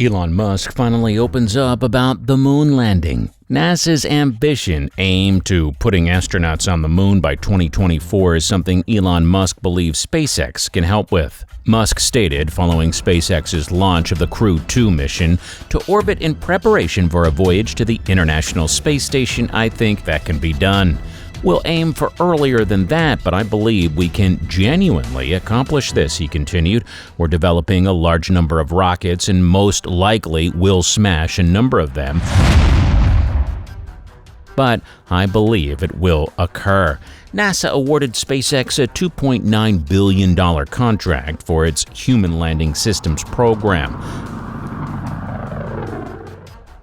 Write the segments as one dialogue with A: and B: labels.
A: Elon Musk finally opens up about the moon landing. NASA's ambition aim to putting astronauts on the moon by 2024 is something Elon Musk believes SpaceX can help with. Musk stated following SpaceX's launch of the Crew 2 mission to orbit in preparation for a voyage to the International Space Station, "I think that can be done. We'll aim for earlier than that, but I believe we can genuinely accomplish this," he continued. "We're developing a large number of rockets and most likely will smash a number of them. But I believe it will occur." NASA awarded SpaceX a $2.9 billion contract for its Human Landing Systems program.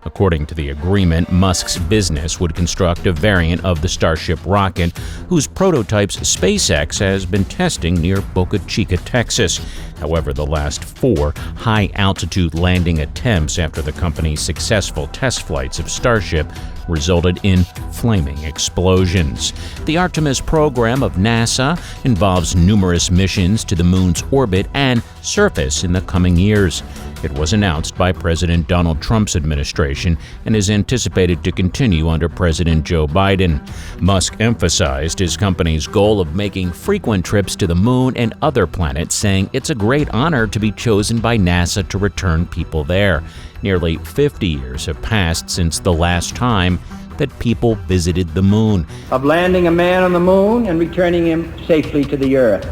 A: According to the agreement, Musk's business would construct a variant of the Starship rocket, whose prototypes SpaceX has been testing near Boca Chica, Texas. However, the last 4 high-altitude landing attempts after the company's successful test flights of Starship resulted in flaming explosions. The Artemis program of NASA involves numerous missions to the moon's orbit and surface in the coming years. It was announced by President Donald Trump's administration and is anticipated to continue under President Joe Biden. Musk emphasized his company's goal of making frequent trips to the moon and other planets, saying it's a great honor to be chosen by NASA to return people there. Nearly 50 years have passed since the last time that people visited the moon.
B: Of landing a man on the moon and returning him safely to the earth.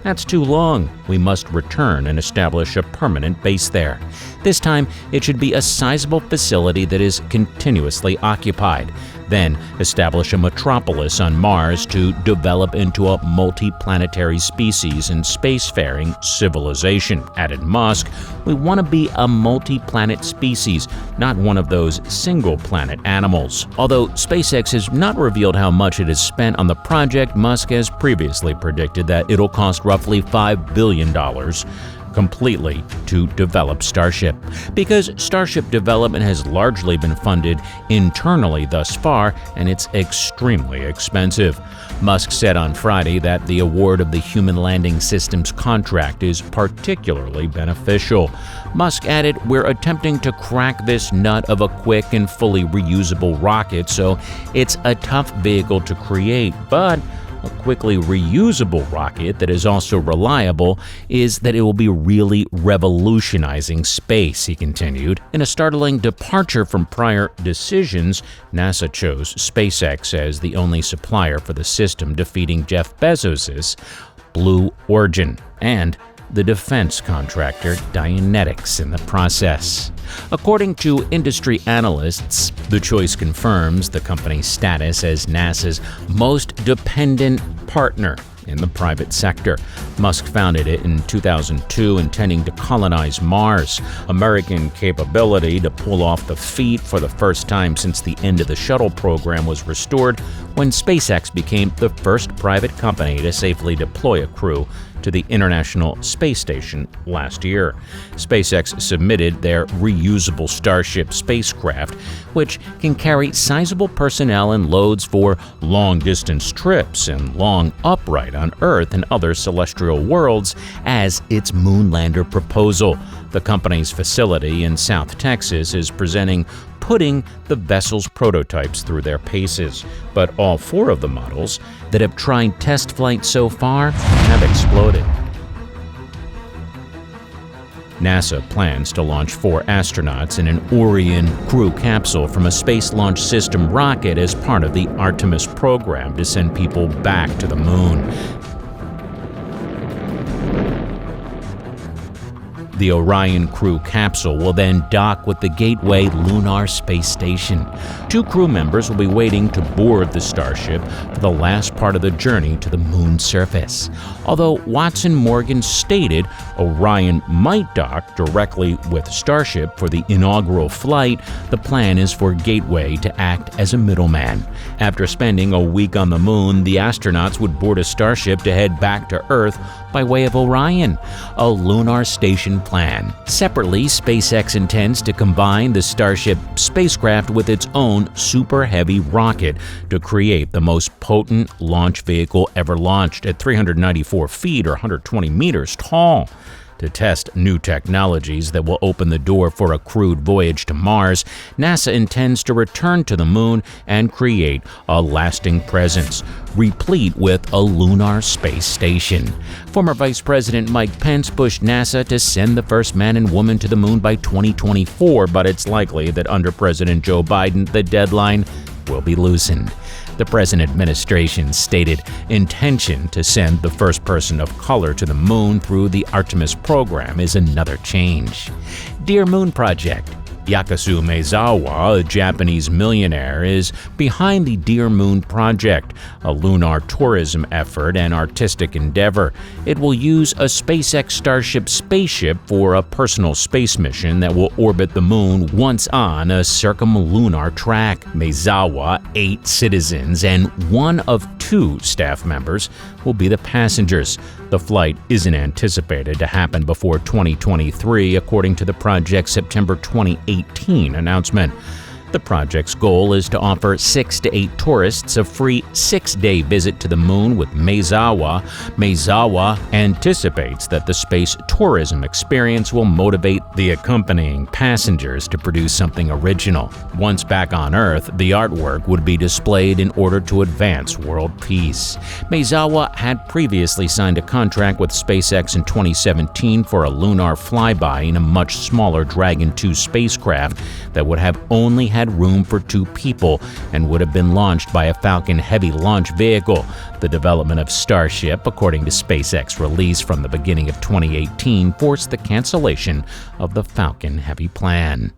A: That's too long. We must return and establish a permanent base there. This time, it should be a sizable facility that is continuously occupied. Then, establish a metropolis on Mars to develop into a multi-planetary species and spacefaring civilization. Added Musk, "We want to be a multi-planet species, not one of those single-planet animals." Although SpaceX has not revealed how much it has spent on the project, Musk has previously predicted that it'll cost roughly $5 billion completely to develop Starship. Because Starship development has largely been funded internally thus far, and it's extremely expensive. Musk said on Friday that the award of the Human Landing Systems contract is particularly beneficial. Musk added, "We're attempting to crack this nut of a quick and fully reusable rocket, so it's a tough vehicle to create, but a quickly reusable rocket that is also reliable is that it will be really revolutionizing space," he continued. In a startling departure from prior decisions, NASA chose SpaceX as the only supplier for the system, defeating Jeff Bezos's Blue Origin and the defense contractor Dynetics in the process. According to industry analysts, the choice confirms the company's status as NASA's most dependent partner in the private sector. Musk founded it in 2002, intending to colonize Mars. American capability to pull off the feat for the first time since the end of the shuttle program was restored when SpaceX became the first private company to safely deploy a crew to the International Space Station last year. SpaceX submitted their reusable Starship spacecraft, which can carry sizable personnel and loads for long-distance trips and long upright on Earth and other celestial worlds, as its moonlander proposal. The company's facility in South Texas is putting the vessel's prototypes through their paces, but all 4 of the models that have tried test flight so far have exploded. NASA plans to launch 4 astronauts in an Orion crew capsule from a Space Launch System rocket as part of the Artemis program to send people back to the moon. The Orion crew capsule will then dock with the Gateway Lunar Space Station. 2 crew members will be waiting to board the Starship for the last part of the journey to the moon's surface. Although Watson Morgan stated Orion might dock directly with Starship for the inaugural flight, the plan is for Gateway to act as a middleman. After spending a week on the moon, the astronauts would board a Starship to head back to Earth by way of Orion, a lunar station plan. Separately, SpaceX intends to combine the Starship spacecraft with its own Super Heavy rocket to create the most potent launch vehicle ever launched at 394 feet or 120 meters tall. To test new technologies that will open the door for a crewed voyage to Mars, NASA intends to return to the Moon and create a lasting presence, replete with a lunar space station. Former Vice President Mike Pence pushed NASA to send the first man and woman to the Moon by 2024, but it's likely that under President Joe Biden, the deadline will be loosened. The present administration's stated intention to send the first person of color to the Moon through the Artemis program is another change. Dear Moon Project. Yakusu Maezawa, a Japanese millionaire, is behind the Dear Moon Project, a lunar tourism effort and artistic endeavor. It will use a SpaceX Starship spaceship for a personal space mission that will orbit the Moon once on a circumlunar track. Maezawa, 8 citizens, and 1 of 2 staff members will be the passengers. The flight isn't anticipated to happen before 2023, according to the project's September 2018 announcement. The project's goal is to offer 6 to 8 tourists a free 6-day visit to the Moon with Maezawa. Maezawa anticipates that the space tourism experience will motivate the accompanying passengers to produce something original. Once back on Earth, the artwork would be displayed in order to advance world peace. Maezawa had previously signed a contract with SpaceX in 2017 for a lunar flyby in a much smaller Dragon 2 spacecraft that would have only had room for 2 people and would have been launched by a Falcon Heavy launch vehicle. The development of Starship, according to SpaceX release from the beginning of 2018, forced the cancellation of the Falcon Heavy plan.